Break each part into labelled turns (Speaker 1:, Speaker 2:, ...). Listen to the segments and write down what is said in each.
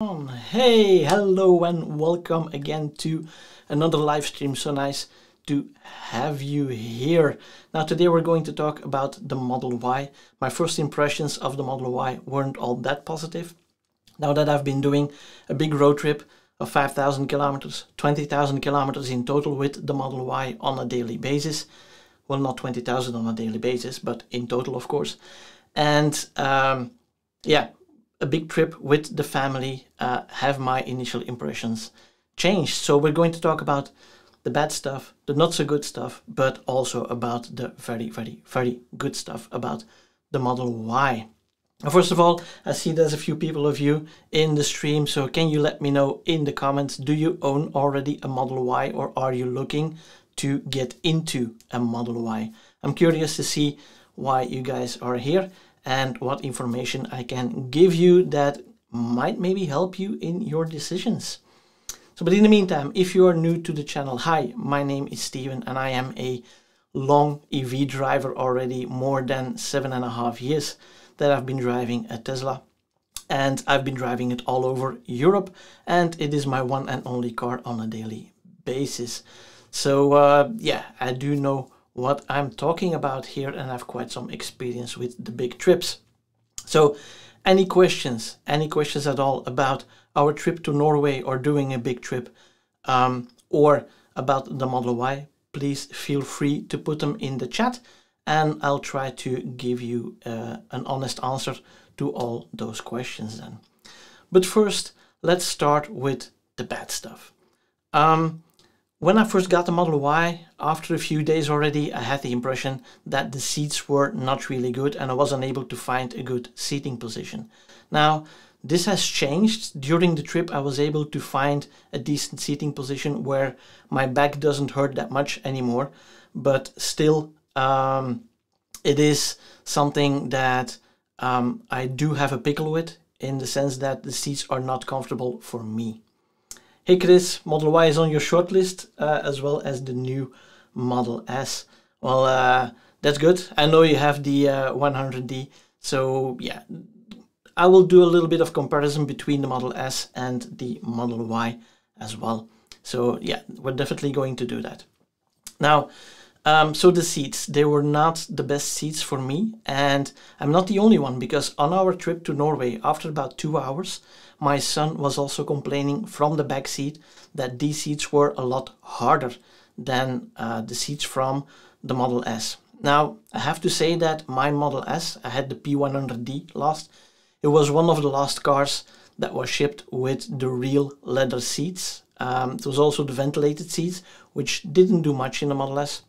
Speaker 1: Hey, hello and welcome again to another live stream. So nice to have you here. Now today we're going to talk about the Model Y. My first impressions of the Model Y weren't all that positive. Now that I've been doing a big road trip of 5,000 kilometers, 20,000 kilometers in total with the Model Y on a daily basis. Well, not 20,000 on a daily basis, but in total, of course. And yeah, a big trip with the family, have my initial impressions changed. So we're going to talk about the bad stuff, the not so good stuff, but also about the very, very, very good stuff about the Model Y. First of all, I see there's a few people of you in the stream, so can you let me know in the comments, do you own already a Model Y or are you looking to get into a Model Y? I'm curious to see why you guys are here and what information I can give you that might maybe help you in your decisions. So, but in the meantime, if you are new to the channel, hi, my name is Steven and I am a long EV driver already, more than 7.5 years that I've been driving a Tesla. And I've been driving it all over Europe, and it is my one and only car on a daily basis. So yeah, I do know what I'm talking about here and I have quite some experience with the big trips. So any questions at all about our trip to Norway or doing a big trip, or about the Model Y, please feel free to put them in the chat and I'll try to give you an honest answer to all those questions then. But first, let's start with the bad stuff. When I first got the Model Y, after a few days already, I had the impression that the seats were not really good and I was unable to find a good seating position. Now, this has changed. During the trip, I was able to find a decent seating position where my back doesn't hurt that much anymore, but still, it is something that I do have a pickle with, in the sense that the seats are not comfortable for me. Hey Chris, Model Y is on your shortlist, as well as the new Model S. Well, that's good. I know you have the 100D, so yeah, I will do a little bit of comparison between the Model S and the Model Y as well. So yeah, we're definitely going to do that. Now, so the seats, they were not the best seats for me, and I'm not the only one, because on our trip to Norway, after about 2 hours, my son was also complaining from the back seat that these seats were a lot harder than the seats from the Model S. Now, I have to say that my Model S, I had the P100D last, it was one of the last cars that was shipped with the real leather seats. It was also the ventilated seats, which didn't do much in the Model S.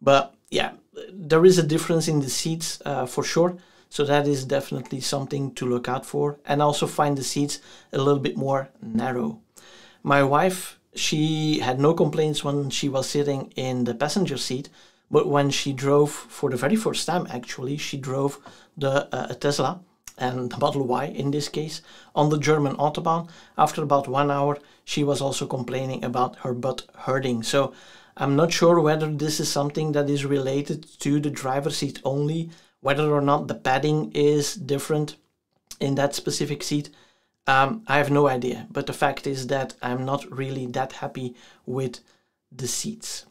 Speaker 1: But yeah, there is a difference in the seats for sure. So that is definitely something to look out for, and also find the seats a little bit more narrow. My wife, she had no complaints when she was sitting in the passenger seat, but when she drove for the very first time, actually, she drove the Tesla and the Model Y in this case on the German Autobahn. After about 1 hour, she was also complaining about her butt hurting. So I'm not sure whether this is something that is related to the driver's seat only, whether or not the padding is different in that specific seat. I have no idea, but the fact is that I'm not really that happy with the seats.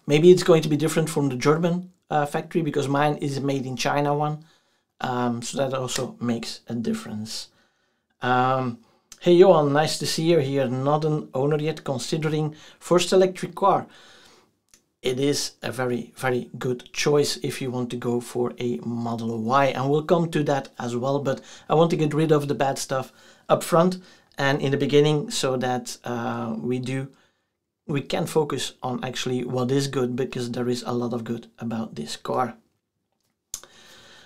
Speaker 1: Maybe it's going to be different from the German factory, because mine is a made in China one, so that also makes a difference. Hey Johan, nice to see you here. Not an owner yet, considering first electric car. It is a very, very good choice if you want to go for a Model Y, and we'll come to that as well, but I want to get rid of the bad stuff up front and in the beginning, so that we can focus on actually what is good, because there is a lot of good about this car.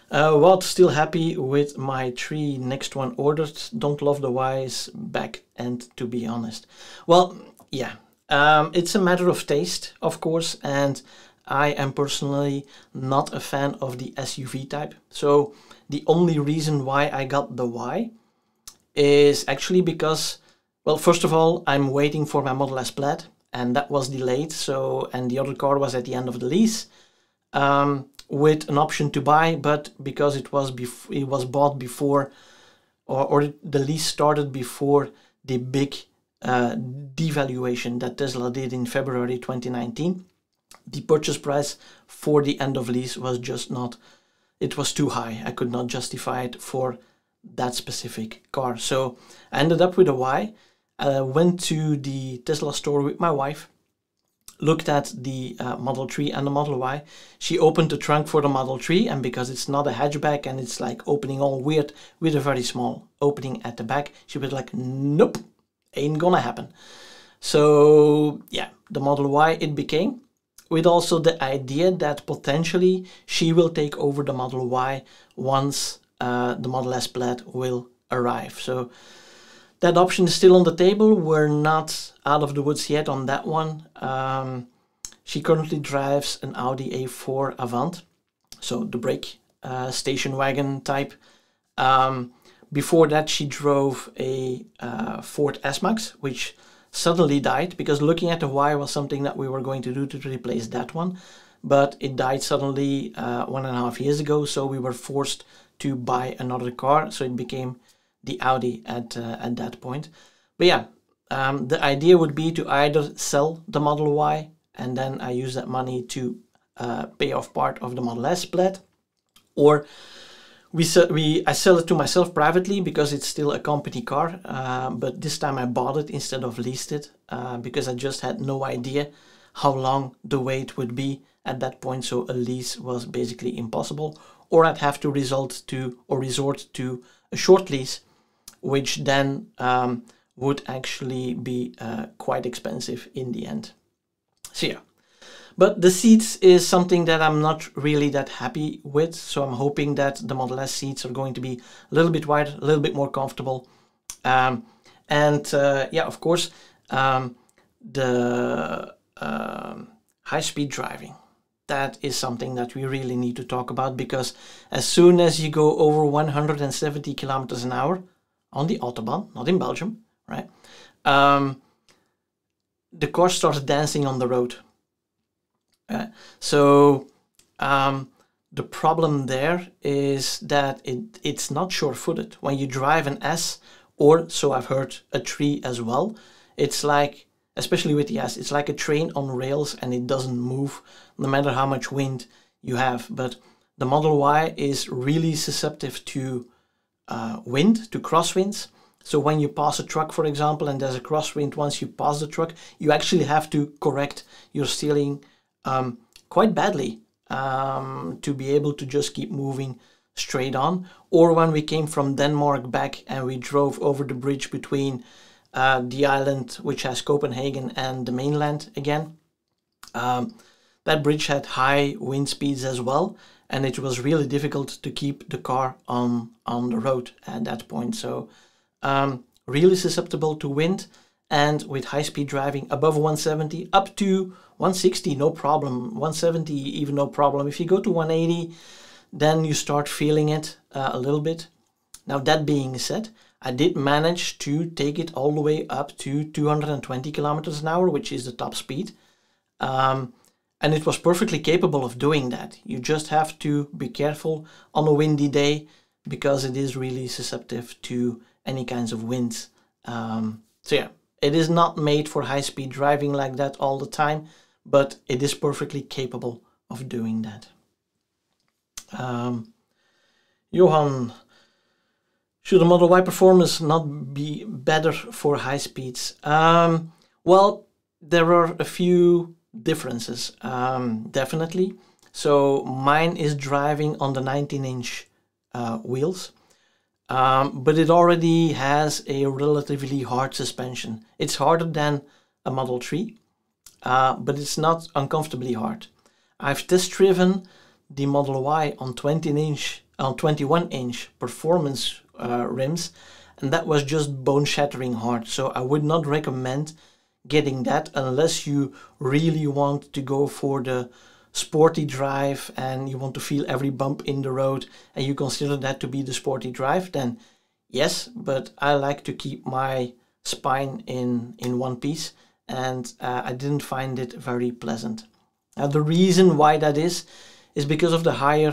Speaker 1: What, still happy with my 3 next one ordered. Don't love the Y's back end, to be honest. Well, yeah. It's a matter of taste, of course, and I am personally not a fan of the SUV type. So the only reason why I got the Y is actually because, well, first of all, I'm waiting for my Model S Plaid, and that was delayed. So, and the other car was at the end of the lease, with an option to buy, but because it was bought before or the lease started before the big devaluation that Tesla did in February 2019. The purchase price for the end of lease was just not, it was too high. I could not justify it for that specific car. So I ended up with a Y. I went to the Tesla store with my wife, looked at the Model 3 and the Model Y. She opened the trunk for the Model 3, and because it's not a hatchback and it's like opening all weird with a very small opening at the back, she was like, nope, ain't gonna happen. So yeah, the Model Y it became, with also the idea that potentially she will take over the Model Y once the Model S Plaid will arrive. So that option is still on the table. We're not out of the woods yet on that one. She currently drives an Audi A4 Avant, so the brake station wagon type. Before that she drove a Ford S-Max, which suddenly died, because looking at the Y was something that we were going to do to replace that one, but it died suddenly 1.5 years ago, so we were forced to buy another car, so it became the Audi at that point. But yeah, the idea would be to either sell the Model Y and then I use that money to pay off part of the Model S Plaid, or I sell it to myself privately because it's still a company car, but this time I bought it instead of leased it because I just had no idea how long the wait would be at that point, so a lease was basically impossible, or I'd have to resort to a short lease, which then would actually be quite expensive in the end. So yeah, but the seats is something that I'm not really that happy with, so I'm hoping that the Model S seats are going to be a little bit wider, a little bit more comfortable. Yeah, of course, the high-speed driving. That is something that we really need to talk about, because as soon as you go over 170 kilometers an hour on the Autobahn, not in Belgium, right? The car starts dancing on the road. So the problem there is that it's not sure-footed. When you drive an S, or so I've heard, a 3 as well, it's like, especially with the S, it's like a train on rails and it doesn't move no matter how much wind you have. But the Model Y is really susceptible to wind, to crosswinds. So when you pass a truck, for example, and there's a crosswind once you pass the truck, you actually have to correct your steering quite badly to be able to just keep moving straight on. Or when we came from Denmark back and we drove over the bridge between the island, which has Copenhagen, and the mainland again, that bridge had high wind speeds as well, and it was really difficult to keep the car on the road at that point. So really susceptible to wind, and with high-speed driving above 170 up to 160, no problem. 170 even no problem. If you go to 180, then you start feeling it a little bit. Now, that being said, I did manage to take it all the way up to 220 kilometers an hour, which is the top speed. And it was perfectly capable of doing that. You just have to be careful on a windy day, because it is really susceptible to any kinds of winds. So yeah, it is not made for high-speed driving like that all the time, but it is perfectly capable of doing that. Johan, should a Model Y performance not be better for high speeds? Well, there are a few differences, definitely. So mine is driving on the 19-inch wheels, but it already has a relatively hard suspension. It's harder than a Model 3, but it's not uncomfortably hard. I've test driven the Model Y on 21-inch performance rims, and that was just bone-shattering hard. So I would not recommend getting that unless you really want to go for the sporty drive and you want to feel every bump in the road and you consider that to be the sporty drive. Then yes, but I like to keep my spine in one piece, and I didn't find it very pleasant. The reason why that is because of the higher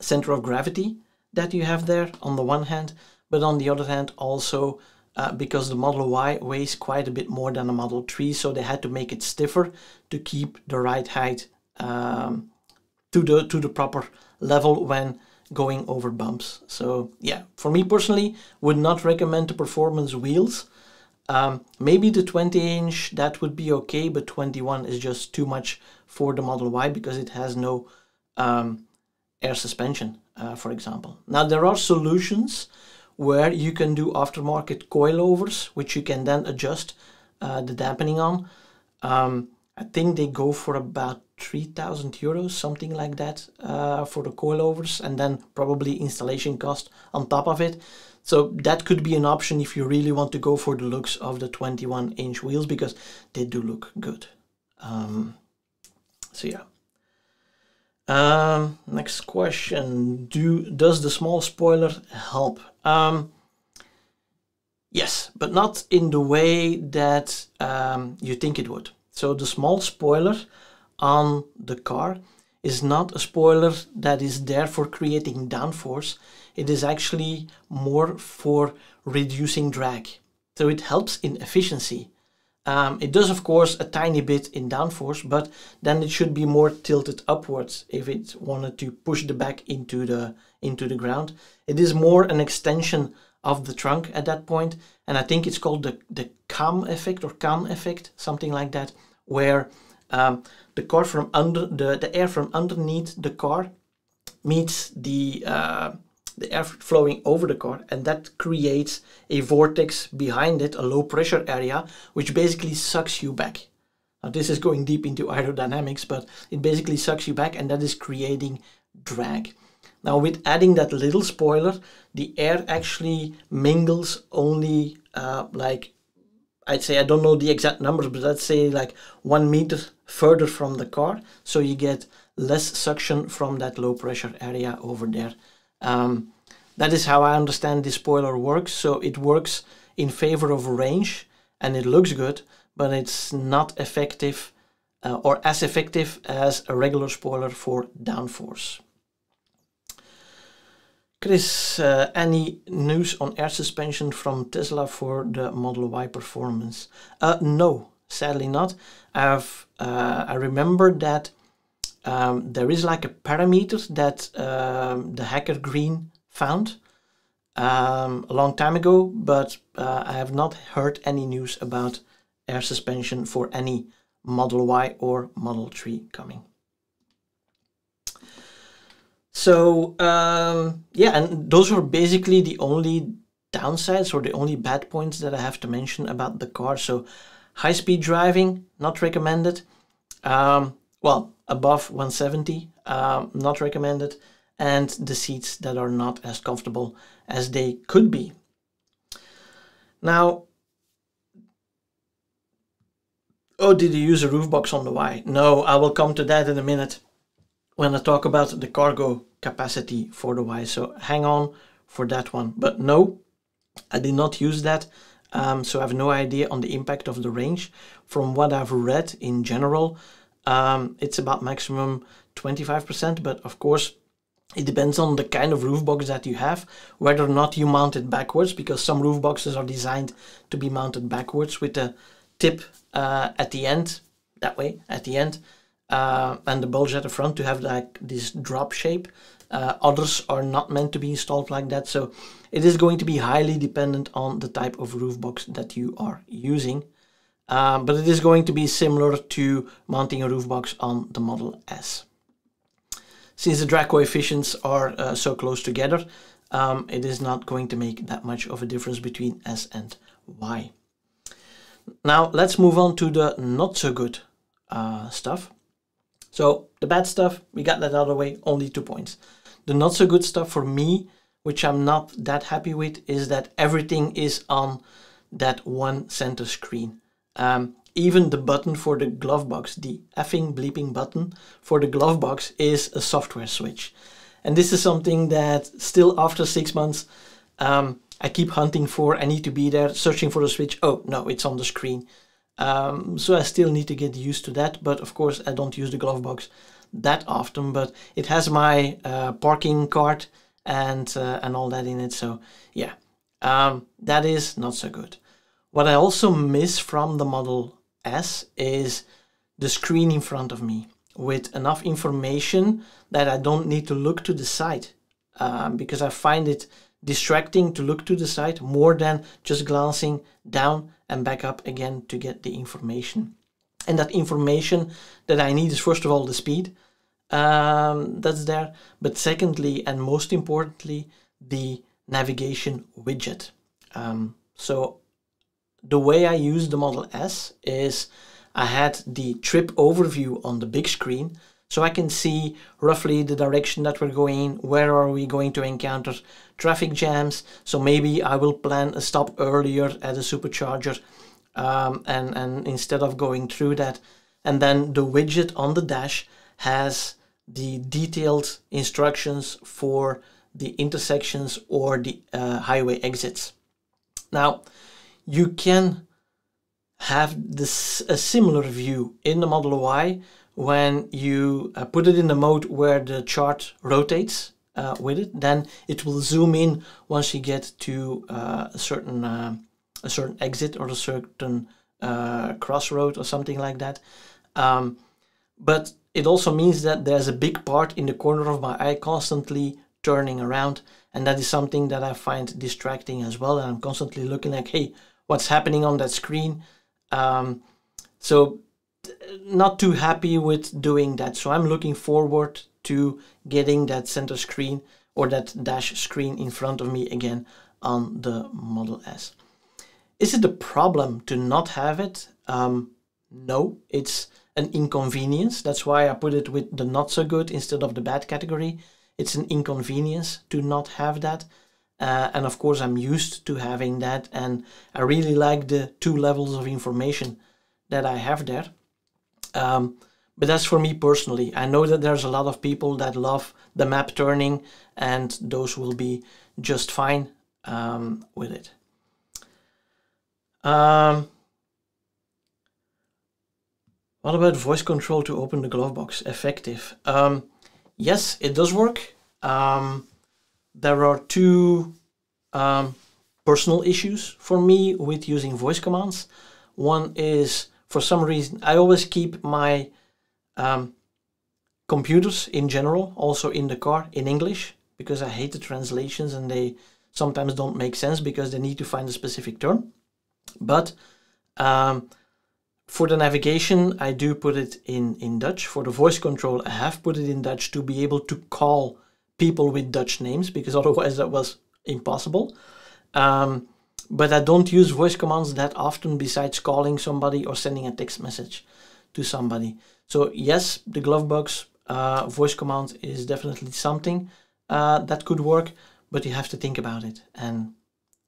Speaker 1: center of gravity that you have there on the one hand, but on the other hand also because the Model Y weighs quite a bit more than the Model 3, so they had to make it stiffer to keep the ride height to the proper level when going over bumps. So yeah, for me personally, would not recommend the performance wheels. Maybe the 20-inch, that would be okay, but 21 is just too much for the Model Y because it has no air suspension, for example. Now there are solutions where you can do aftermarket coilovers, which you can then adjust the dampening on. I think they go for about 3,000 euros, something like that, for the coilovers, and then probably installation cost on top of it. So that could be an option if you really want to go for the looks of the 21-inch wheels, because they do look good. So yeah. Next question. Does the small spoiler help? Yes, but not in the way that you think it would. So the small spoiler on the car is not a spoiler that is there for creating downforce. It is actually more for reducing drag. So it helps in efficiency. It does, of course, a tiny bit in downforce, but then it should be more tilted upwards if it wanted to push the back into the ground. It is more an extension of the trunk at that point, and I think it's called the Ecamm effect or Kahn effect, something like that, where the car from under the air from underneath the car meets the air flowing over the car, and that creates a vortex behind it, a low pressure area, which basically sucks you back. Now this is going deep into aerodynamics, but it basically sucks you back, and that is creating drag. Now with adding that little spoiler, the air actually mingles only like, I'd say, I don't know the exact numbers, but let's say like 1 meter further from the car, so you get less suction from that low pressure area over there. That is how I understand this spoiler works. So it works in favor of range, and it looks good, but it's not effective or as effective as a regular spoiler for downforce. Chris, any news on air suspension from Tesla for the Model Y performance? No, sadly not. I remember that there is like a parameter that the hacker Green found a long time ago, but I have not heard any news about air suspension for any Model Y or Model 3 coming. So yeah, and those are basically the only downsides or the only bad points that I have to mention about the car. So high-speed driving, not recommended. Well, above 170, not recommended. And the seats that are not as comfortable as they could be. Now, oh, did you use a roof box on the Y? No, I will come to that in a minute when I talk about the cargo capacity for the Y. So hang on for that one. But no, I did not use that. So I have no idea on the impact of the range. From what I've read in general, it's about maximum 25%, but of course, it depends on the kind of roof box that you have, whether or not you mount it backwards, because some roof boxes are designed to be mounted backwards with a tip at the end, that way, at the end, and the bulge at the front to have like this drop shape. Others are not meant to be installed like that, so it is going to be highly dependent on the type of roof box that you are using. But it is going to be similar to mounting a roof box on the Model S. Since the drag coefficients are so close together, it is not going to make that much of a difference between S and Y. Now let's move on to the not so good stuff. So the bad stuff, we got that out of the way, only 2 points. The not so good stuff for me, which I'm not that happy with, is that everything is on that one center screen. Even the button for the glove box, the effing bleeping button for the glove box, is a software switch. And this is something that still after 6 months, I keep hunting for. I need to be there searching for the switch. Oh no, it's on the screen. So I still need to get used to that. But of course, I don't use the glove box that often, but it has my parking card and all that in it. So yeah, that is not so good. What I also miss from the Model S is the screen in front of me with enough information that I don't need to look to the side, because I find it distracting to look to the side more than just glancing down and back up again to get the information. And that information that I need is, first of all, the speed that's there, but secondly and most importantly, the navigation widget. So the way I use the Model S is I had the trip overview on the big screen, so I can see roughly the direction that we're going, where are we going to encounter traffic jams. So maybe I will plan a stop earlier at a supercharger, and instead of going through that. And then the widget on the dash has the detailed instructions for the intersections or the highway exits. Now, you can have a similar view in the Model Y when you put it in the mode where the chart rotates with it. Then it will zoom in once you get to a certain exit or a certain crossroad or something like that. But it also means that there's a big part in the corner of my eye constantly turning around, and that is something that I find distracting as well. And I'm constantly looking like, hey, what's happening on that screen? So not too happy with doing that. So I'm looking forward to getting that center screen or that dash screen in front of me again on the Model S. Is it a problem to not have it? No, it's an inconvenience. That's why I put it with the not so good instead of the bad category. It's an inconvenience to not have that. And of course, I'm used to having that, and I really like the 2 levels of information that I have there. But that's for me personally. I know that there's a lot of people that love the map turning, and those will be just fine with it. What about voice control to open the glove box? Effective. Yes, it does work. There are 2 personal issues for me with using voice commands. One is, for some reason, I always keep my computers in general, also in the car, in English, because I hate the translations and they sometimes don't make sense because they need to find a specific term. But for the navigation, I do put it in Dutch. For the voice control, I have put it in Dutch to be able to call people with Dutch names, because otherwise that was impossible. But I don't use voice commands that often besides calling somebody or sending a text message to somebody. So yes, the glove box voice command is definitely something that could work, but you have to think about it. And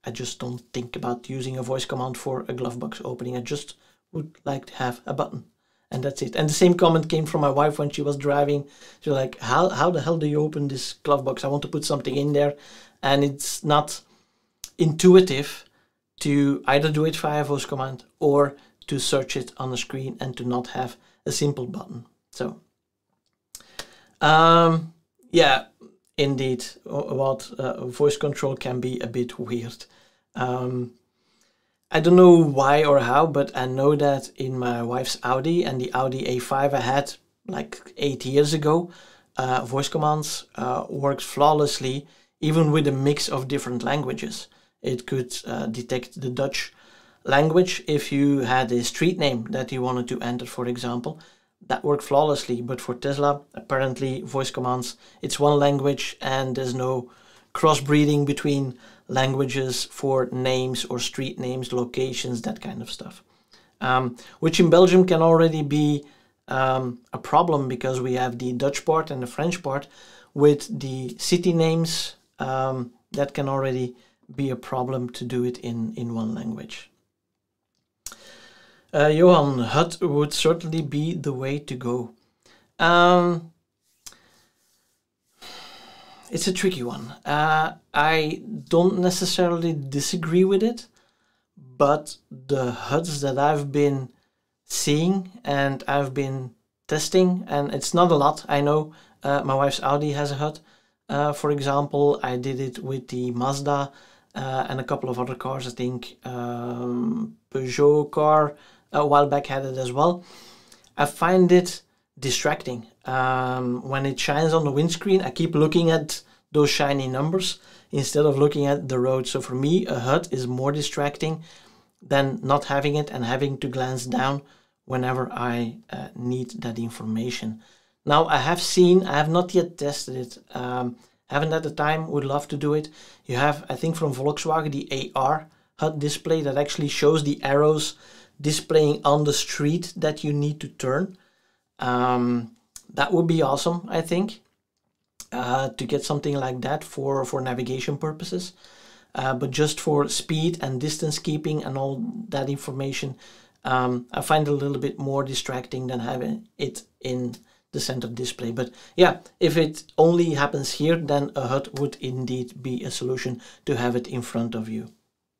Speaker 1: I just don't think about using a voice command for a glove box opening. I just would like to have a button, and that's it. And the same comment came from my wife when she was driving. She was like, how the hell do you open this glove box? I want to put something in there, and it's not intuitive to either do it via voice command or to search it on the screen and to not have a simple button. So yeah, indeed, what voice control can be a bit weird. I don't know why or how, but I know that in my wife's Audi and the Audi A5 I had like 8 years ago, voice commands worked flawlessly, even with a mix of different languages. It could detect the Dutch language if you had a street name that you wanted to enter, for example. That worked flawlessly, but for Tesla, apparently voice commands, it's one language and there's no crossbreeding between languages for names or street names, locations, that kind of stuff. Which in Belgium can already be a problem because we have the Dutch part and the French part. With the city names, that can already be a problem to do it in one language. Johan, HUD would certainly be the way to go. It's a tricky one. I don't necessarily disagree with it, but the HUDs that I've been seeing and I've been testing, and it's not a lot, I know, my wife's Audi has a HUD, For example, I did it with the Mazda and a couple of other cars. I think Peugeot car a while back had it as well. I find it distracting. When it shines on the windscreen, I keep looking at those shiny numbers instead of looking at the road. So for me, a HUD is more distracting than not having it and having to glance down whenever I need that information. Now I have not yet tested it. Haven't had the time, would love to do it. You have, I think from Volkswagen, the AR HUD display that actually shows the arrows displaying on the street that you need to turn. That would be awesome, I think, to get something like that for navigation purposes. But just for speed and distance keeping and all that information, I find it a little bit more distracting than having it in the center display. But yeah, if it only happens here, then a HUD would indeed be a solution to have it in front of you.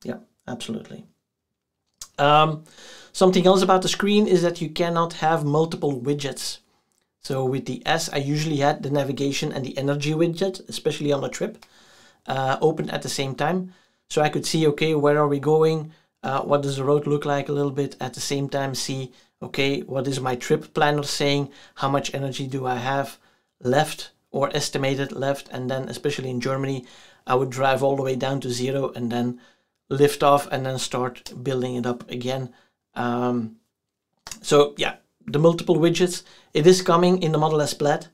Speaker 1: Yeah, absolutely. Something else about the screen is that you cannot have multiple widgets. So with the S, I usually had the navigation and the energy widget, especially on a trip, open at the same time. So I could see, okay, where are we going? What does the road look like a little bit? At the same time, see, okay, what is my trip planner saying? How much energy do I have left or estimated left? And then, especially in Germany, I would drive all the way down to 0 and then lift off and then start building it up again. So yeah, the multiple widgets, it is coming in the Model S Plaid.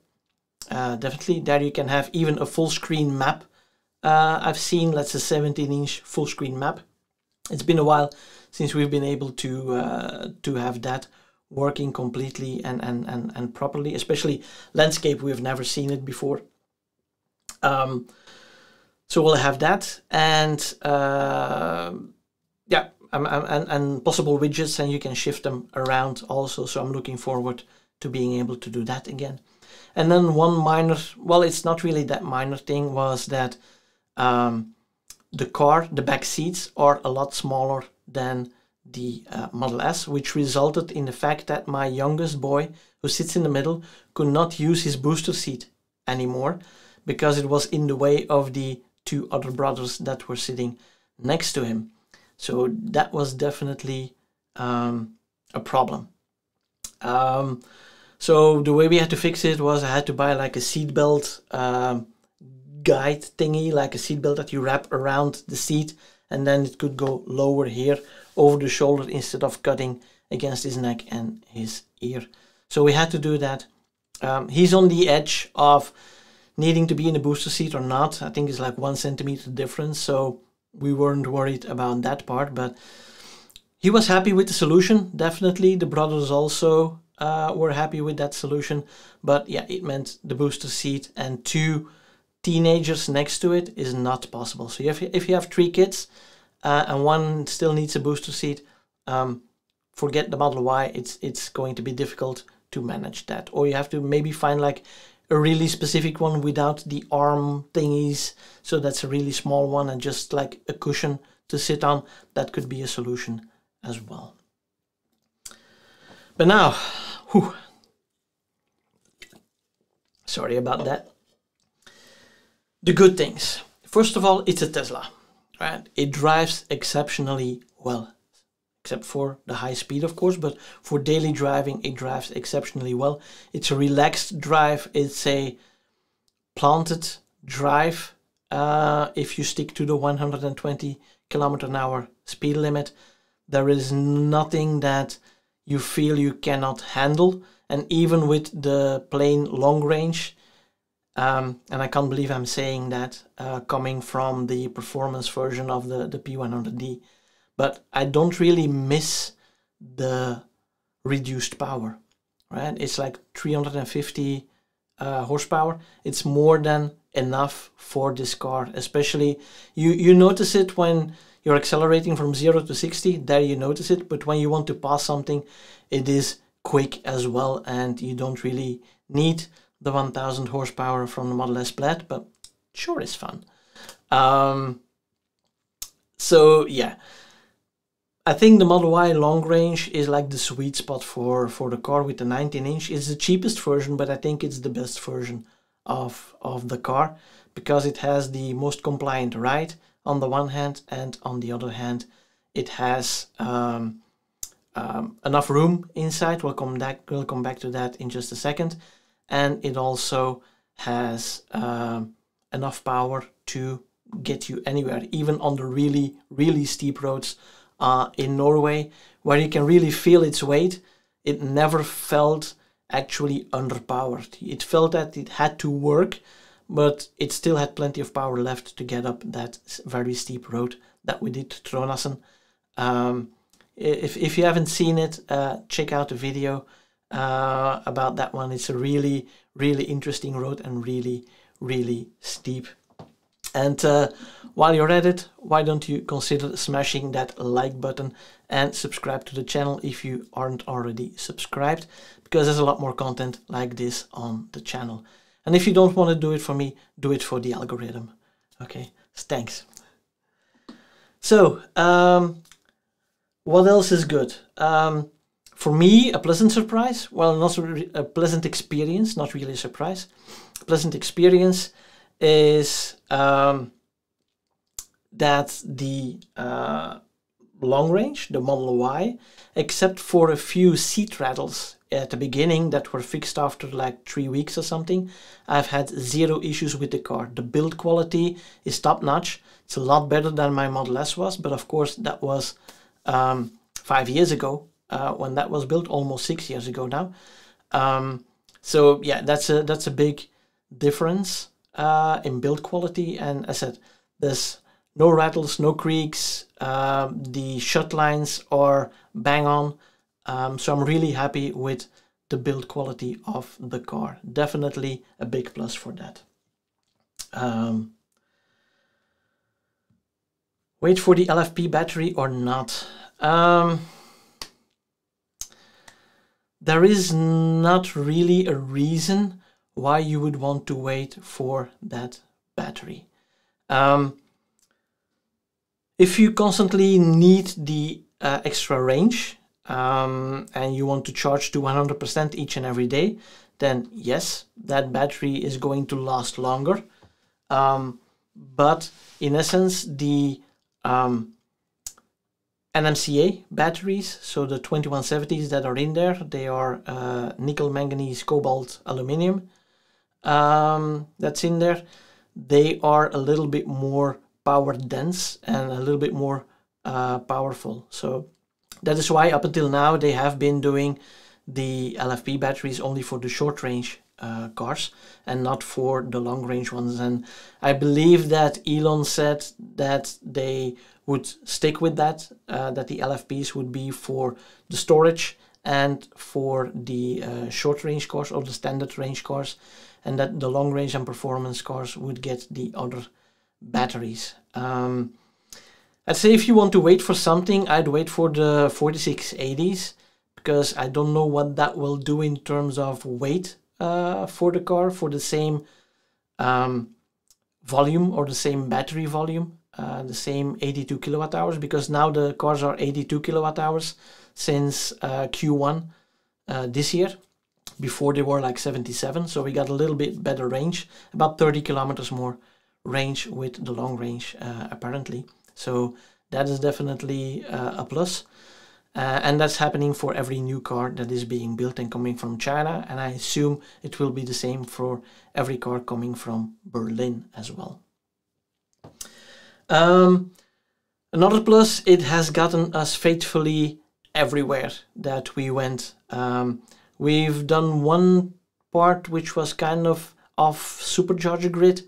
Speaker 1: Definitely, there you can have even a full screen map. I've seen, let's say, 17-inch full screen map. It's been a while since we've been able to have that working completely and properly, especially landscape. We've never seen it before. So we'll have that, and yeah, and possible widgets, and you can shift them around also. So I'm looking forward to being able to do that again. And then one minor, well, it's not really that minor thing, was that the back seats are a lot smaller than the Model S, which resulted in the fact that my youngest boy, who sits in the middle, could not use his booster seat anymore because it was in the way of the 2 other brothers that were sitting next to him. So that was definitely a problem. So the way we had to fix it was I had to buy like a seatbelt guide thingy, like a seatbelt that you wrap around the seat, and then it could go lower here over the shoulder instead of cutting against his neck and his ear. So we had to do that. He's on the edge of needing to be in a booster seat or not. I think it's like 1 centimeter difference, so we weren't worried about that part, but he was happy with the solution. Definitely the brothers also were happy with that solution, but yeah, it meant the booster seat and 2 teenagers next to it is not possible. So if you have 3 kids and one still needs a booster seat, forget the Model Y. It's going to be difficult to manage that, or you have to maybe find like a really specific one without the arm thingies, so that's a really small one and just like a cushion to sit on. That could be a solution as well. But now, whew, sorry about that. The good things. First of all, it's a Tesla, right? It drives exceptionally well, except for the high speed, of course, but for daily driving, it drives exceptionally well. It's a relaxed drive. It's a planted drive. If you stick to the 120 km/h speed limit, there is nothing that you feel you cannot handle. And even with the plain long range, and I can't believe I'm saying that coming from the performance version of the P100D, but I don't really miss the reduced power, right? It's like 350 horsepower. It's more than enough for this car, especially you notice it when you're accelerating from 0 to 60, there you notice it, but when you want to pass something, it is quick as well, and you don't really need the 1000 horsepower from the Model S Plaid, but sure is fun. So yeah, I think the Model Y long range is like the sweet spot for the car with the 19-inch. It's the cheapest version, but I think it's the best version of the car, because it has the most compliant ride on the one hand, and on the other hand it has enough room inside. We'll come back to that in just a second. And it also has enough power to get you anywhere, even on the really steep roads in Norway, where you can really feel its weight. It never felt actually underpowered. It felt that it had to work, but it still had plenty of power left to get up that very steep road that we did to Trånassen. If you haven't seen it, check out the video about that one. It's a really interesting road and really steep. And while you're at it, why don't you consider smashing that like button and subscribe to the channel if you aren't already subscribed, because there's a lot more content like this on the channel. And if you don't want to do it for me, do it for the algorithm. Okay, thanks. So, what else is good? For me, a pleasant surprise. Well, not a pleasant experience, not really a surprise. A pleasant experience is that the long range, the Model Y, except for a few seat rattles at the beginning that were fixed after like 3 weeks or something, I've had zero issues with the car. The build quality is top notch. It's a lot better than my Model S was, but of course that was 5 years ago when that was built, almost 6 years ago now. So yeah, that's a big difference in build quality. And as I said, there's no rattles, no creaks. The shut lines are bang on. So I'm really happy with the build quality of the car. Definitely a big plus for that. Wait for the LFP battery or not? There is not really a reason why you would want to wait for that battery. If you constantly need the extra range and you want to charge to 100% each and every day, then yes, that battery is going to last longer. But in essence, the NMCA batteries, so the 2170s that are in there, they are nickel, manganese, cobalt, aluminium. That's in there. They are a little bit more power dense and a little bit more powerful. So that is why up until now they have been doing the LFP batteries only for the short range cars and not for the long range ones. And I believe that Elon said that they would stick with that, that the LFPs would be for the storage and for the short range cars or the standard range cars, and that the long range and performance cars would get the other batteries. I'd say if you want to wait for something, I'd wait for the 4680s, because I don't know what that will do in terms of weight for the car, for the same volume or the same battery volume, the same 82 kilowatt hours, because now the cars are 82 kilowatt hours since Q1 this year. Before they were like 77, so we got a little bit better range, about 30 kilometers more range with the long range apparently. So that is definitely a plus, and that's happening for every new car that is being built and coming from China, and I assume it will be the same for every car coming from Berlin as well. Another plus, it has gotten us faithfully everywhere that we went. We've done one part which was kind of off supercharger grid,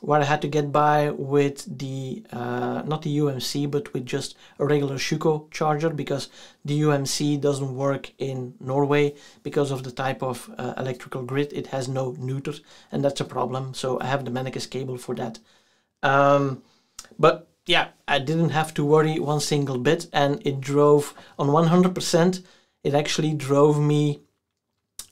Speaker 1: where I had to get by with the, not the UMC, but with just a regular Schuko charger, because the UMC doesn't work in Norway because of the type of electrical grid. It has no neuter, and that's a problem. So I have the Mannekes cable for that. But yeah, I didn't have to worry one single bit, and it drove on 100%. It actually drove me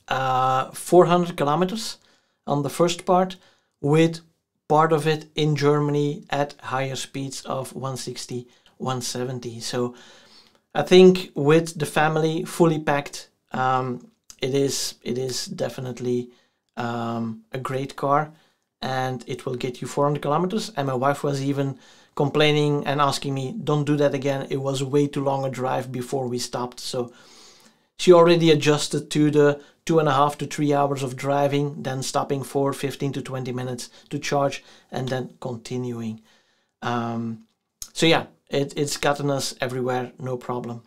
Speaker 1: 400 kilometers on the first part, with part of it in Germany at higher speeds of 160, 170. So I think with the family fully packed, it is definitely a great car, and it will get you 400 kilometers. And my wife was even complaining and asking me, don't do that again. It was way too long a drive before we stopped. So she already adjusted to the 2.5 to 3 hours of driving, then stopping for 15 to 20 minutes to charge, and then continuing. So yeah, it's gotten us everywhere, no problem.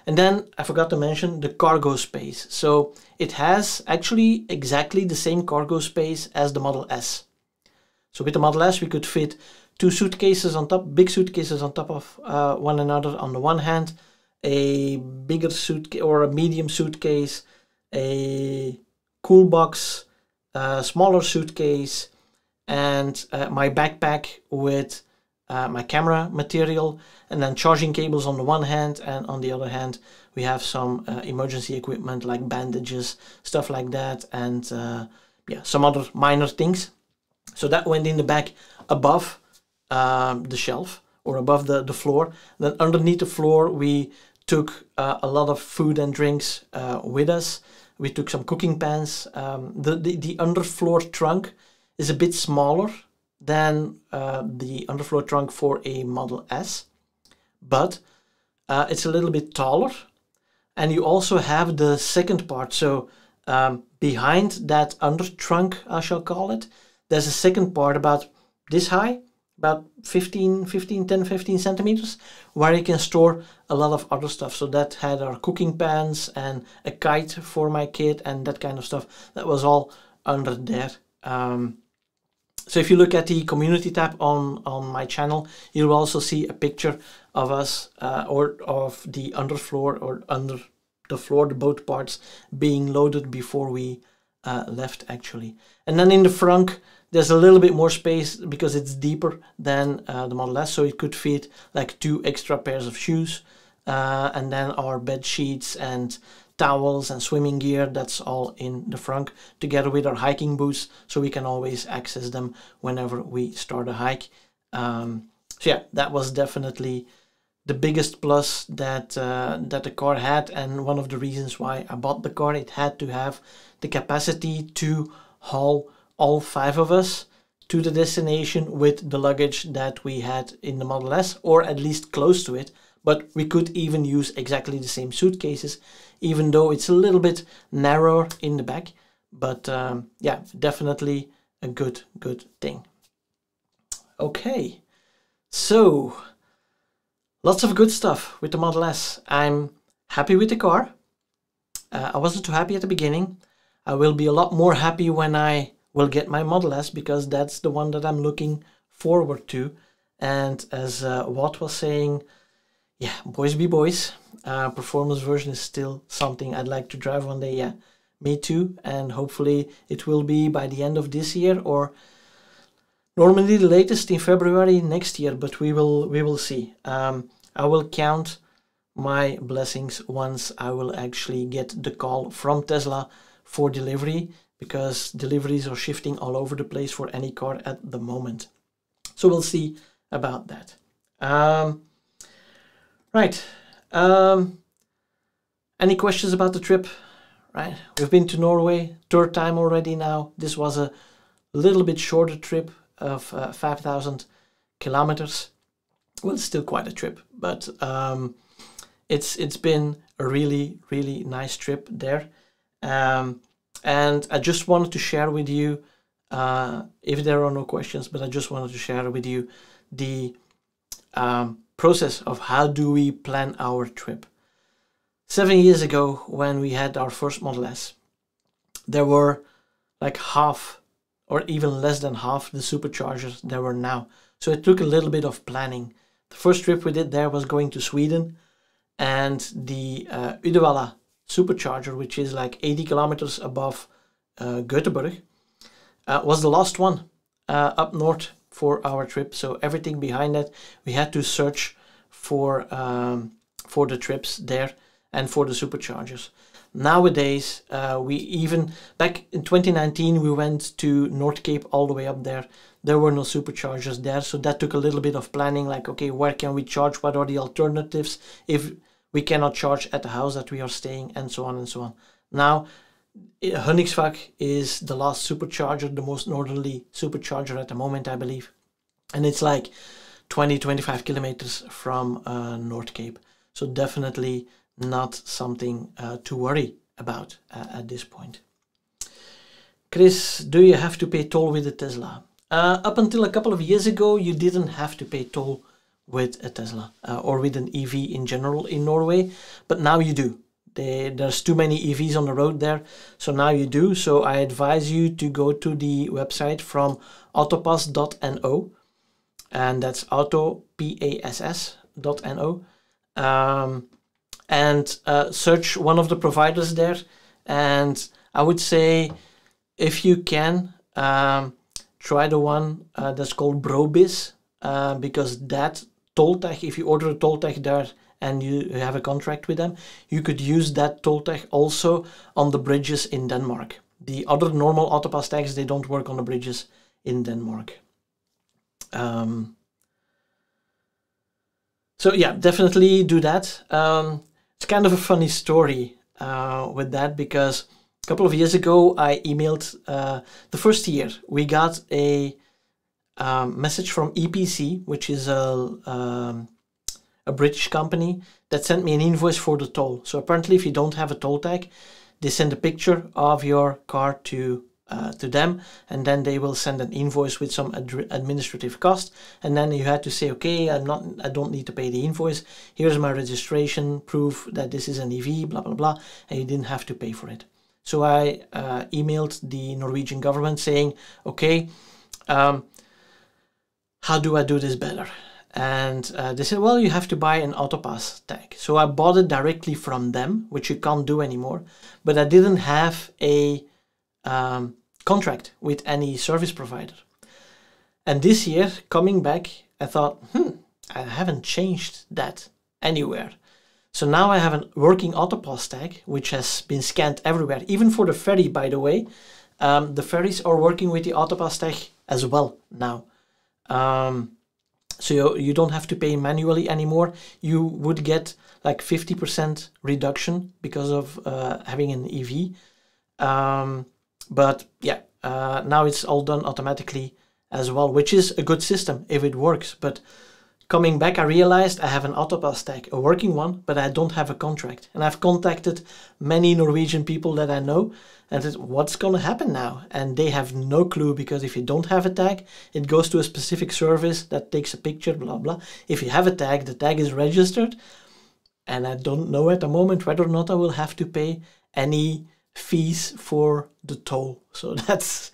Speaker 1: And then I forgot to mention the cargo space. So it has actually exactly the same cargo space as the Model S. So with the Model S, we could fit 2 suitcases on top, big suitcases on top of one another on the one hand, a bigger suitcase or a medium suitcase, a cool box, a smaller suitcase, and my backpack with my camera material, and then charging cables on the one hand, and on the other hand we have some emergency equipment like bandages, stuff like that, and yeah, some other minor things. So that went in the back above the shelf, or above the floor. Then underneath the floor we took a lot of food and drinks with us. We took some cooking pans. The underfloor trunk is a bit smaller than the underfloor trunk for a Model S, but it's a little bit taller. And you also have the second part. So behind that under trunk, I shall call it, there's a second part about this high, about 10, 15 centimeters, where you can store a lot of other stuff. So that had our cooking pans and a kite for my kid and that kind of stuff. That was all under there. So if you look at the community tab on my channel, you'll also see a picture of us or of the underfloor or under the floor, the both parts being loaded before we left actually. And then in the front, there's a little bit more space because it's deeper than the Model S, so it could fit like 2 extra pairs of shoes, and then our bed sheets and towels and swimming gear, that's all in the front, together with our hiking boots, so we can always access them whenever we start a hike. So yeah, that was definitely the biggest plus that that the car had, and one of the reasons why I bought the car. It had to have the capacity to haul all 5 of us to the destination with the luggage that we had in the Model S, or at least close to it. But we could even use exactly the same suitcases, even though it's a little bit narrower in the back. But yeah, definitely a good thing. Okay, so lots of good stuff with the Model S. I'm happy with the car. I wasn't too happy at the beginning. I will be a lot more happy when I will get my Model S, because that's the one that I'm looking forward to. And as Watt was saying, yeah, boys be boys. Performance version is still something I'd like to drive one day. Yeah, me too. And hopefully it will be by the end of this year, or normally the latest in February next year. But we will see. I will count my blessings once I will actually get the call from Tesla for delivery, because deliveries are shifting all over the place for any car at the moment. So we'll see about that. Right. Any questions about the trip? Right. We've been to Norway 3rd time already now. This was a little bit shorter trip of 5,000 kilometers. Well, it's still quite a trip, but it's been a really nice trip there. And I just wanted to share with you, if there are no questions, but I just wanted to share with you the process of how do we plan our trip. 7 years ago, when we had our first Model S, there were like half or even less than half the superchargers there were now. So it took a little bit of planning. The first trip we did there was going to Sweden, and the Uddevalla supercharger, which is like 80 kilometers above Göteborg, was the last one up north for our trip. So everything behind that, we had to search for the trips there and for the superchargers. Nowadays, we even, back in 2019, we went to North Cape all the way up there. There were no superchargers there, so that took a little bit of planning, like, okay, where can we charge? What are the alternatives if we cannot charge at the house that we are staying, and so on and so on. Now, Honningsvag is the last supercharger, the most northerly supercharger at the moment, I believe. And it's like 20-25 kilometers from North Cape. So definitely not something to worry about at this point. Chris, do you have to pay toll with a Tesla? Up until a couple of years ago, you didn't have to pay toll with a Tesla or with an EV in general in Norway, but now you do. There's too many EVs on the road there, so now you do. So I advise you to go to the website from autopass.no, and that's autopass.no, and search one of the providers there. And I would say, if you can, try the one that's called Brobis, because that toll tag, if you order a toll tag there and you have a contract with them, you could use that toll tag also on the bridges in Denmark. The other normal Autopass tags, they don't work on the bridges in Denmark. So yeah, definitely do that. It's kind of a funny story with that, because a couple of years ago I emailed, the first year we got a message from EPC, which is a British company, that sent me an invoice for the toll. So apparently if you don't have a toll tag, they send a picture of your car to them, and then they will send an invoice with some administrative cost, and then you had to say, okay, I don't need to pay the invoice, here's my registration proof that this is an EV, blah blah blah, and you didn't have to pay for it. So I emailed the Norwegian government saying, okay, how do I do this better? And they said, well, you have to buy an Autopass tag. So I bought it directly from them, which you can't do anymore. But I didn't have a contract with any service provider. And this year, coming back, I thought, I haven't changed that anywhere. So now I have a working Autopass tag, which has been scanned everywhere, even for the ferry, by the way. The ferries are working with the Autopass tag as well now. So you don't have to pay manually anymore. You would get like 50% reduction because of having an EV. But yeah, now it's all done automatically as well, which is a good system if it works. But coming back, I realized I have an Autopass tag, a working one, but I don't have a contract. And I've contacted many Norwegian people that I know, and said, what's going to happen now? And they have no clue, because if you don't have a tag, it goes to a specific service that takes a picture, blah, blah. If you have a tag, the tag is registered. And I don't know at the moment whether or not I will have to pay any fees for the toll. So that's...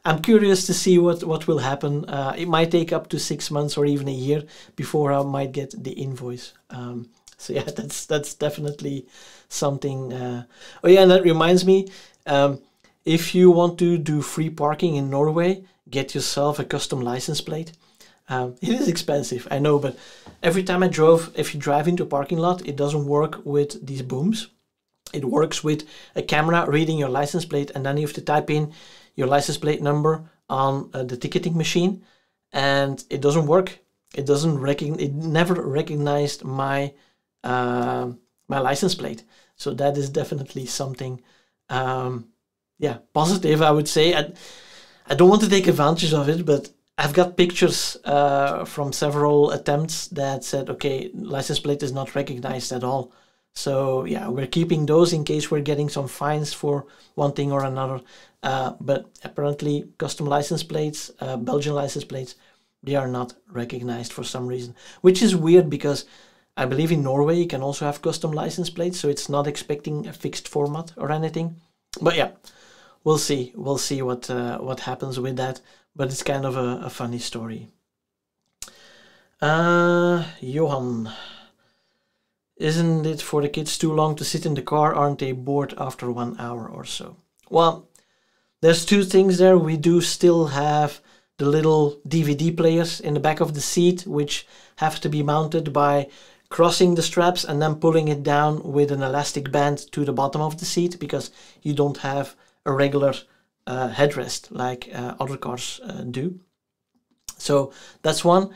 Speaker 1: I'm curious to see what will happen. It might take up to 6 months or even a year before I might get the invoice. So yeah, that's definitely something. Oh yeah, and that reminds me, if you want to do free parking in Norway, get yourself a custom license plate. It is expensive, I know, but every time I drove, if you drive into a parking lot, it doesn't work with these booms. It works with a camera reading your license plate, and then you have to type in your license plate number on the ticketing machine, and it doesn't work. It never recognized my my license plate. So that is definitely something, yeah, positive, I would say. I don't want to take advantage of it, but I've got pictures from several attempts that said, okay, license plate is not recognized at all. So yeah, we're keeping those in case we're getting some fines for one thing or another. But apparently custom license plates, Belgian license plates, they are not recognized for some reason, which is weird, because I believe in Norway you can also have custom license plates, so it's not expecting a fixed format or anything. But yeah, we'll see what happens with that. But it's kind of a funny story. Johan, isn't it for the kids too long to sit in the car? Aren't they bored after 1 hour or so? Well, there's two things there. We do still have the little DVD players in the back of the seat, which have to be mounted by crossing the straps and then pulling it down with an elastic band to the bottom of the seat, because you don't have a regular headrest like other cars do. So that's one.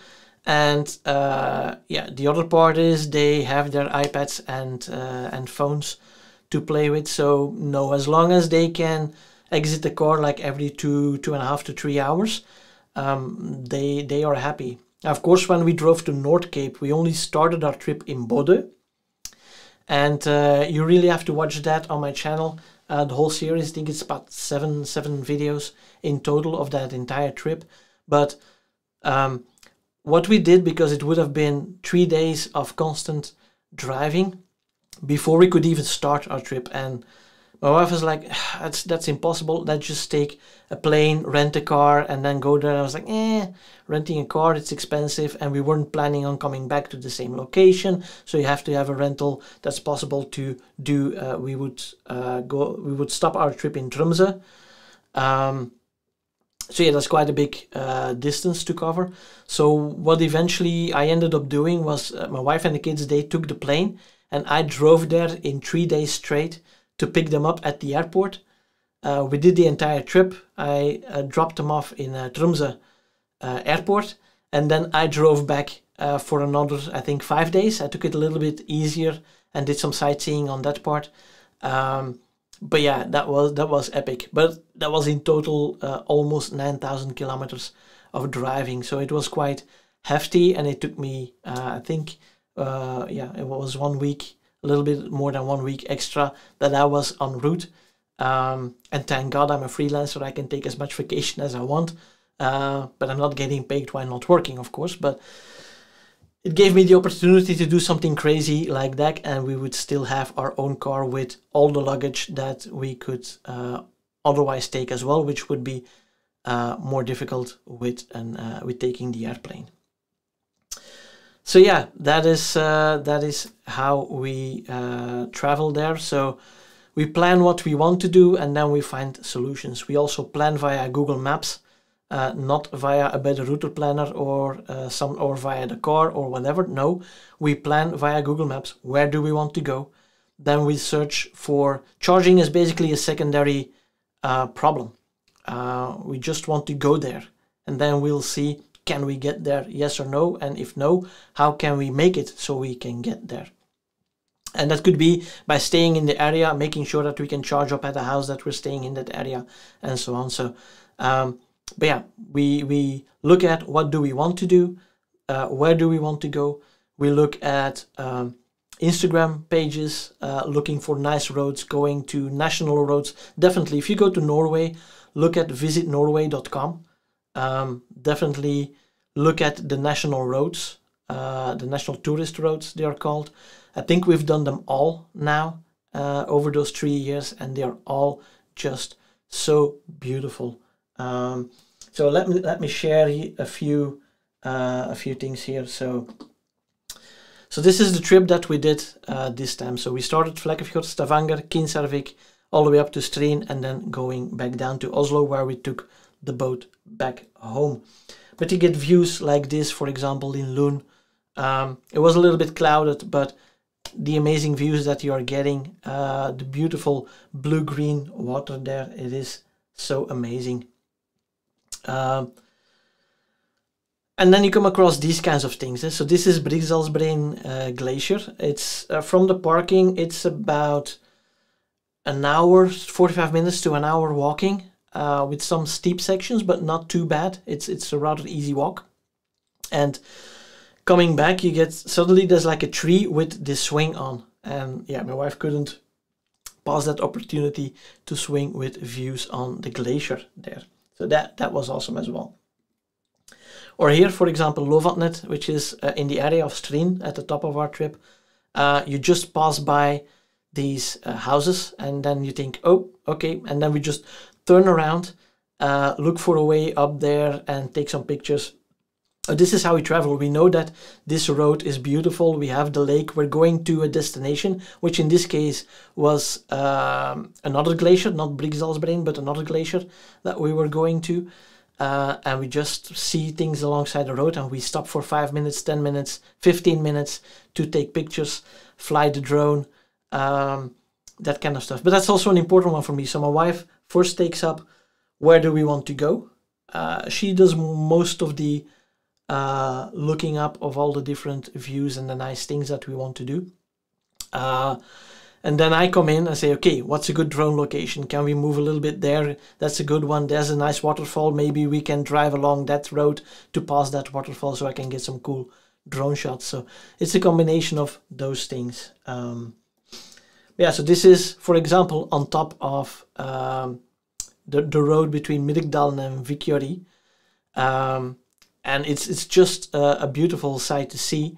Speaker 1: And yeah, the other part is they have their iPads and phones to play with. So no, as long as they can exit the car like every 2.5 to 3 hours, they are happy. Of course, when we drove to North Cape, we only started our trip in Bodø, and you really have to watch that on my channel. The whole series, I think it's about seven videos in total of that entire trip. But what we did, because it would have been 3 days of constant driving before we could even start our trip, and my wife was like, that's impossible, let's just take a plane, rent a car, and then go there. And I was like, renting a car, it's expensive, and we weren't planning on coming back to the same location, so you have to have a rental that's possible to do. We would stop our trip in Tromsø. So yeah, that's quite a big distance to cover. So what eventually I ended up doing was my wife and the kids, they took the plane, and I drove there in 3 days straight to pick them up at the airport. We did the entire trip. I dropped them off in Tromsø airport, and then I drove back for another, I think, 5 days. I took it a little bit easier and did some sightseeing on that part. But yeah, that was epic. But that was in total almost 9,000 kilometers of driving. So it was quite hefty, and it took me, I think, yeah, it was 1 week, a little bit more than 1 week extra that I was en route. And thank God I'm a freelancer. I can take as much vacation as I want. But I'm not getting paid while not working, of course. But it gave me the opportunity to do something crazy like that, and we would still have our own car with all the luggage that we could otherwise take as well, which would be more difficult with taking the airplane. So yeah, that is how we travel there. So we plan what we want to do, and then we find solutions. We also plan via Google Maps. Not via a better router planner or via the car or whatever. No, we plan via Google Maps. Where do we want to go? Then we search for charging. Is basically a secondary problem. We just want to go there, and then we'll see, can we get there, yes or no, and if no, how can we make it so we can get there. And that could be by staying in the area, making sure that we can charge up at the house that we're staying in that area, and so on. So but yeah, we look at what do we want to do, where do we want to go. We look at Instagram pages, looking for nice roads, going to national roads. Definitely, if you go to Norway, look at visitnorway.com. Definitely look at the national roads, the national tourist roads they are called. I think we've done them all now over those 3 years, and they are all just so beautiful. So let me share a few things here. So this is the trip that we did this time. So we started Flekkefjord, Stavanger, Kinsarvik, all the way up to Stryn, and then going back down to Oslo, where we took the boat back home. But you get views like this, for example, in Loon. It was a little bit clouded, but the amazing views that you are getting, the beautiful blue-green water there, it is so amazing. And then you come across these kinds of things. So this is Brexel glacier. It's from the parking, it's about an hour, 45 minutes to an hour walking, with some steep sections, but not too bad. It's a rather easy walk. And coming back, you get, suddenly there's like a tree with this swing on. And yeah, my wife couldn't pass that opportunity to swing with views on the glacier there. So that was awesome as well. Or here, for example, Lovatnet, which is in the area of Stryn at the top of our trip. You just pass by these houses, and then you think, oh, okay. And then we just turn around, look for a way up there and take some pictures. This is how we travel. We know that this road is beautiful. We have the lake. We're going to a destination, which in this case was another glacier, not Brexel, but another glacier that we were going to. And we just see things alongside the road, and we stop for 5 minutes, 10 minutes, 15 minutes to take pictures, fly the drone, that kind of stuff. But that's also an important one for me. So my wife first takes up, where do we want to go? She does most of the looking up of all the different views and the nice things that we want to do. And then I come in and say, okay, what's a good drone location? Can we move a little bit there? That's a good one. There's a nice waterfall. Maybe we can drive along that road to pass that waterfall so I can get some cool drone shots. So it's a combination of those things. Yeah, so this is, for example, on top of the road between Midikdalan and Vikiori. And it's just a beautiful sight to see.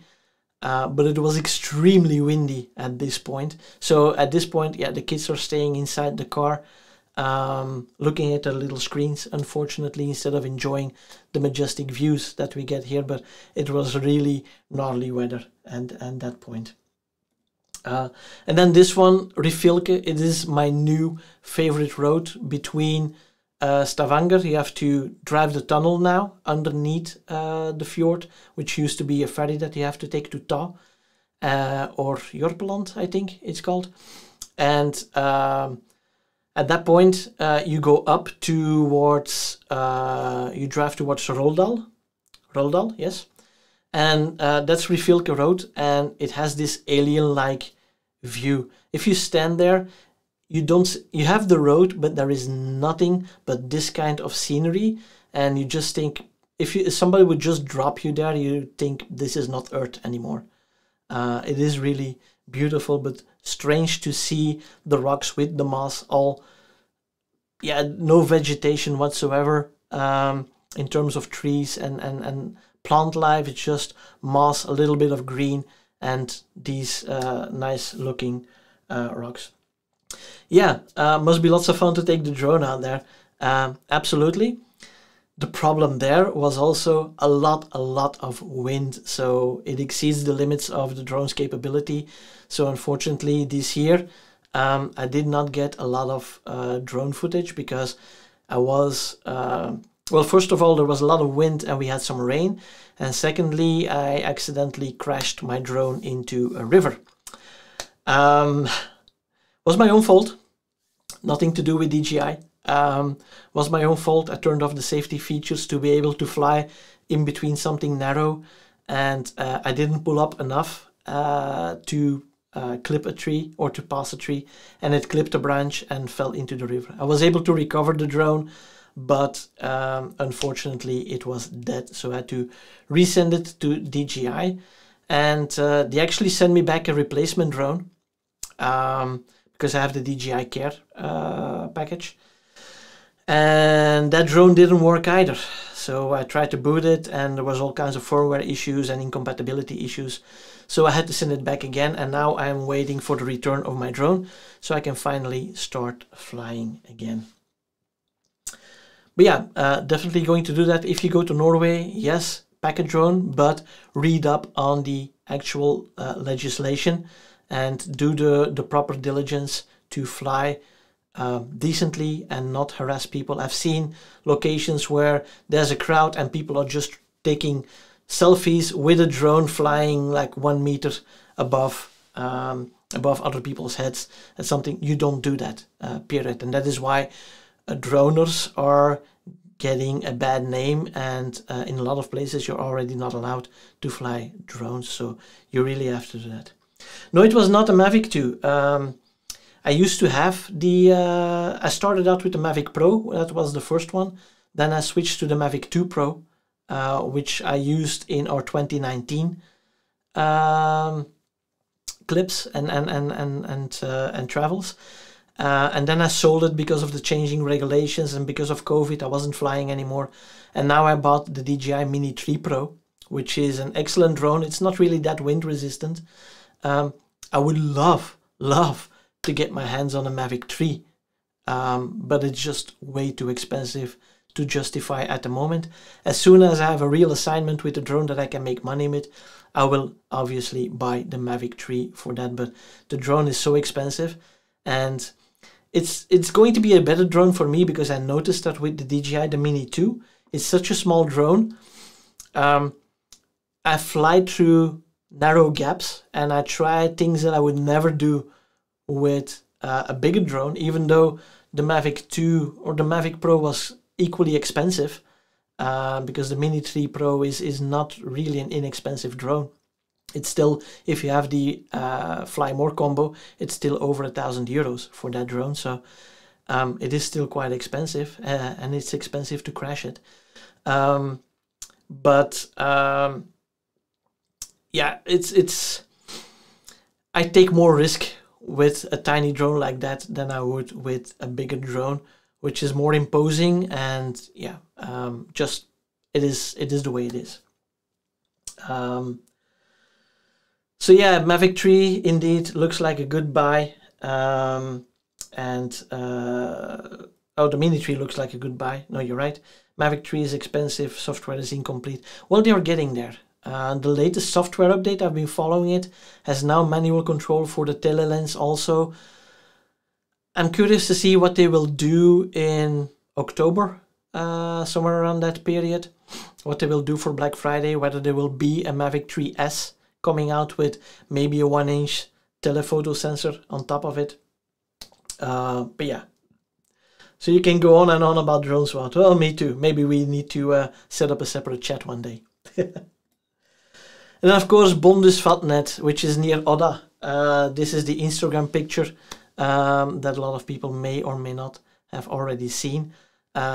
Speaker 1: But it was extremely windy at this point. So at this point, yeah, the kids are staying inside the car, looking at their little screens, unfortunately, instead of enjoying the majestic views that we get here. But it was really gnarly weather at that point. And then this one, Rifilke, it is my new favorite road between Stavanger. You have to drive the tunnel now underneath the fjord, which used to be a ferry that you have to take to Ta, or Jorpeland, I think it's called. And at that point, you go up towards, you drive towards Roldal, yes. And that's Rifilke Road, and it has this alien-like view. If you stand there, you have the road, but there is nothing but this kind of scenery, and you just think, if somebody would just drop you there, you think this is not Earth anymore. It is really beautiful, but strange to see the rocks with the moss all, yeah, no vegetation whatsoever in terms of trees and plant life. It's just moss, a little bit of green, and these nice looking rocks. Yeah, must be lots of fun to take the drone out there. Absolutely. The problem there was also a lot of wind, so it exceeds the limits of the drone's capability. So unfortunately this year I did not get a lot of drone footage because I was, well, first of all, there was a lot of wind and we had some rain, and secondly, I accidentally crashed my drone into a river. Was my own fault, nothing to do with DJI. Was my own fault. I turned off the safety features to be able to fly in between something narrow, and I didn't pull up enough to clip a tree or to pass a tree, and it clipped a branch and fell into the river. I was able to recover the drone, but unfortunately it was dead, so I had to resend it to DJI, and they actually sent me back a replacement drone because I have the DJI Care package. And that drone didn't work either. So I tried to boot it and there was all kinds of firmware issues and incompatibility issues. So I had to send it back again, and now I'm waiting for the return of my drone so I can finally start flying again. But yeah, definitely going to do that. If you go to Norway, yes, pack a drone, but read up on the actual legislation and do the proper diligence to fly decently and not harass people. I've seen locations where there's a crowd and people are just taking selfies with a drone flying like 1 meter above other people's heads. That's something, you don't do that, period. And that is why droners are getting a bad name, and in a lot of places you're already not allowed to fly drones, so you really have to do that. No, it was not a Mavic 2. I used to have the, I started out with the Mavic Pro, that was the first one. Then I switched to the Mavic 2 Pro, which I used in our 2019 clips and travels. And then I sold it because of the changing regulations and because of COVID. I wasn't flying anymore. And now I bought the DJI Mini 3 Pro, which is an excellent drone. It's not really that wind resistant. I would love to get my hands on a Mavic 3, but it's just way too expensive to justify at the moment. As soon as I have a real assignment with a drone that I can make money with, I will obviously buy the Mavic 3 for that, but the drone is so expensive, and it's going to be a better drone for me because I noticed that with the DJI, the Mini 2, it's such a small drone. I fly through narrow gaps and I try things that I would never do with a bigger drone, even though the Mavic 2 or the Mavic Pro was equally expensive, because the Mini 3 Pro is not really an inexpensive drone. It's still, if you have the Fly More combo, it's still over €1,000 for that drone. So it is still quite expensive, and it's expensive to crash it. Yeah, I take more risk with a tiny drone like that than I would with a bigger drone, which is more imposing, and yeah, just it is the way it is. So yeah, Mavic 3 indeed looks like a good buy, oh, the Mini 3 looks like a good buy. No, you're right. Mavic 3 is expensive, software is incomplete. Well, they are getting there. The latest software update, I've been following it, has now manual control for the telelens also. I'm curious to see what they will do in October, somewhere around that period. What they will do for Black Friday, whether there will be a Mavic 3S coming out with maybe a 1-inch telephoto sensor on top of it. But yeah. So you can go on and on about drones. Well, me too. Maybe we need to set up a separate chat one day. And of course, bundus lovatnet, which is near Odda. This is the Instagram picture that a lot of people may or may not have already seen.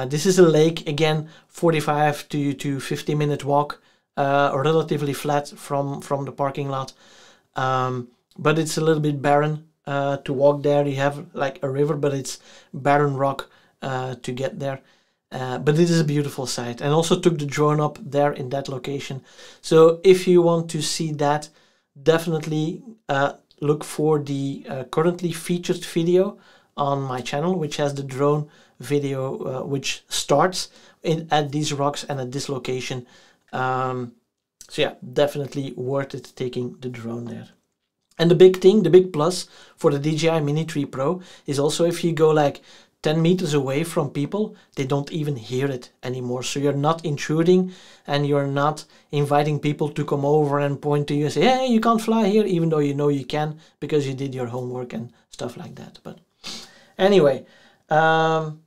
Speaker 1: This is a lake, again, 45 to 50 minute walk, relatively flat from the parking lot. But it's a little bit barren to walk there. You have like a river, but it's barren rock to get there. But it is a beautiful site, and also took the drone up there in that location. So if you want to see that, definitely look for the currently featured video on my channel, which has the drone video which starts at these rocks and at this location. So yeah, definitely worth it taking the drone there. And the big thing, the big plus for the DJI Mini 3 Pro is also if you go like 10 meters away from people, they don't even hear it anymore. So you're not intruding, and you're not inviting people to come over and point to you and say, hey, you can't fly here, even though you know you can because you did your homework and stuff like that. But anyway, and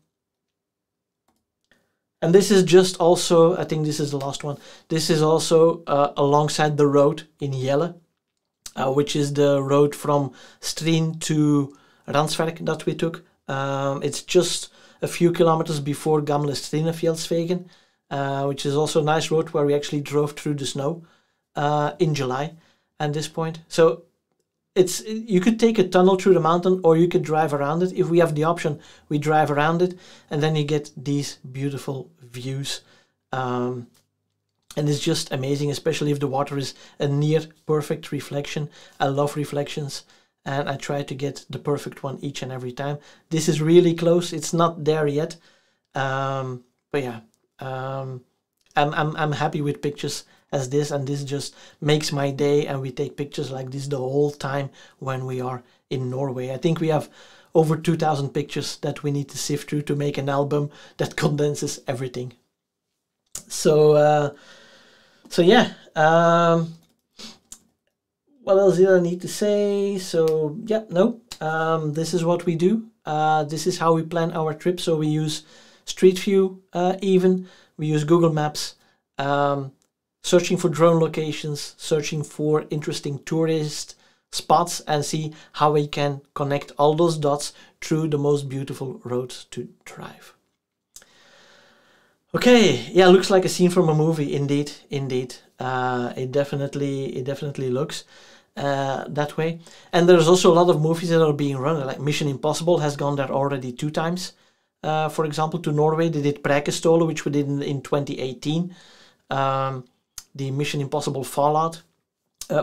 Speaker 1: this is just also, I think this is the last one. This is also alongside the road in Jelle, which is the road from Strien to Ranswerk that we took. It's just a few kilometers before Gamle Strinefjellsvegen, which is also a nice road where we actually drove through the snow in July at this point. So you could take a tunnel through the mountain, or you could drive around it. If we have the option, we drive around it, and then you get these beautiful views. And it's just amazing, especially if the water is a near perfect reflection. I love reflections, and I try to get the perfect one each and every time. This is really close. It's not there yet, but yeah, I'm happy with pictures as this, and this just makes my day. And we take pictures like this the whole time when we are in Norway. I think we have over 2,000 pictures that we need to sift through to make an album that condenses everything. So yeah. What else did I need to say? So yeah, no, this is what we do. This is how we plan our trip. So we use Street View, even we use Google Maps, searching for drone locations, searching for interesting tourist spots, and see how we can connect all those dots through the most beautiful roads to drive. Okay, yeah, looks like a scene from a movie. Indeed. It definitely looks that way. And there's also a lot of movies that are being run, like Mission Impossible has gone there already 2 times. For example, to Norway, they did Preikestolen, which we did in 2018. The Mission Impossible Fallout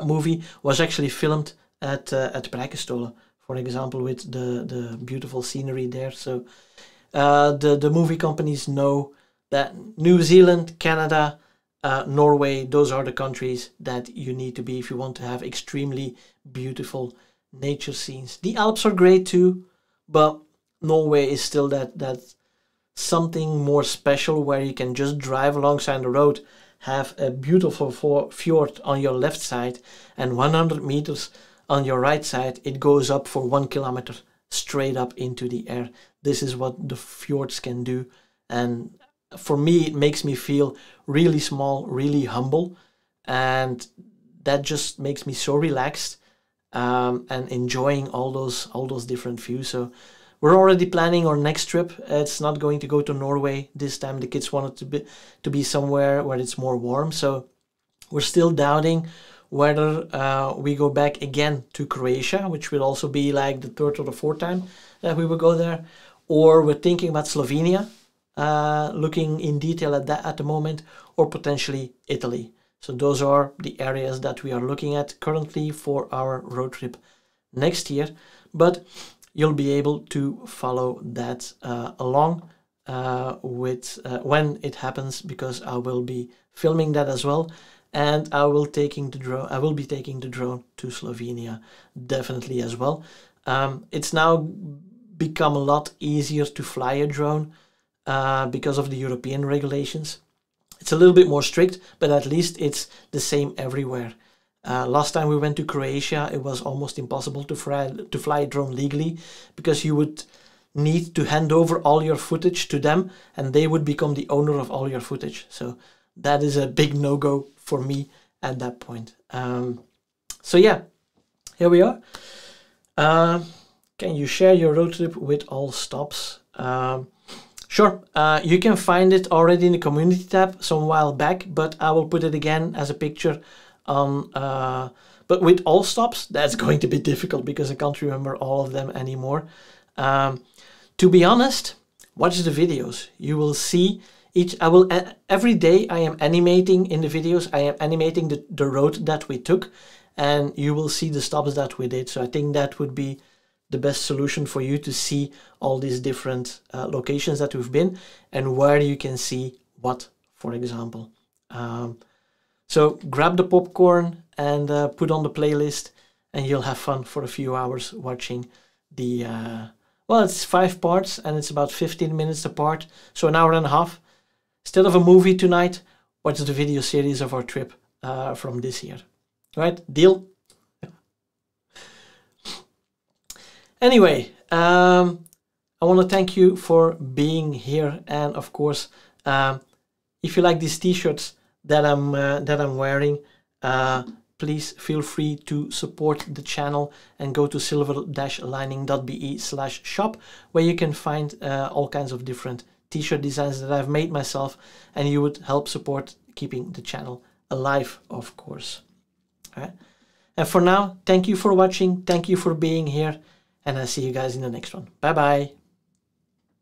Speaker 1: movie was actually filmed at Preikestolen, for example, with the beautiful scenery there. So the movie companies know that New Zealand, Canada, Norway, those are the countries that you need to be if you want to have extremely beautiful nature scenes. The Alps are great too, but Norway is still that something more special where you can just drive alongside the road, have a beautiful fjord on your left side, and 100 meters on your right side, it goes up for 1 kilometer straight up into the air. This is what the fjords can do, and for me, it makes me feel really small, really humble, and that just makes me so relaxed and enjoying all those different views. So we're already planning our next trip. It's not going to go to Norway this time. The kids wanted to be somewhere where it's more warm. So we're still doubting whether we go back again to Croatia, which will also be like the third or the fourth time that we will go there, or we're thinking about Slovenia, looking in detail at that at the moment, or potentially Italy. So those are the areas that we are looking at currently for our road trip next year. But you'll be able to follow that along with when it happens, because I will be filming that as well, and I will be taking the drone to Slovenia definitely as well. It's now become a lot easier to fly a drone because of the European regulations. It's a little bit more strict, but at least it's the same everywhere. Last time we went to Croatia, it was almost impossible to fly a drone legally, because you would need to hand over all your footage to them and they would become the owner of all your footage. So that is a big no-go for me at that point. So yeah, here we are. Can you share your road trip with all stops? Sure, you can find it already in the community tab some while back, but I will put it again as a picture on, but with all stops, that's going to be difficult because I can't remember all of them anymore. To be honest, watch the videos. You will see every day I am animating in the videos, I am animating the road that we took, and you will see the stops that we did. So I think that would be the best solution for you to see all these different locations that we've been and where you can see what, for example. So grab the popcorn and put on the playlist, and you'll have fun for a few hours watching the, well, it's 5 parts and it's about 15 minutes apart, so an hour and a half. Instead of a movie tonight, watch the video series of our trip from this year. Right? Deal? Anyway, I want to thank you for being here, and of course, if you like these t-shirts that I'm wearing, please feel free to support the channel and go to silver-lining.be/shop, where you can find all kinds of different t-shirt designs that I've made myself, and you would help support keeping the channel alive, of course. All right? And for now, thank you for watching, thank you for being here, and I'll see you guys in the next one. Bye bye.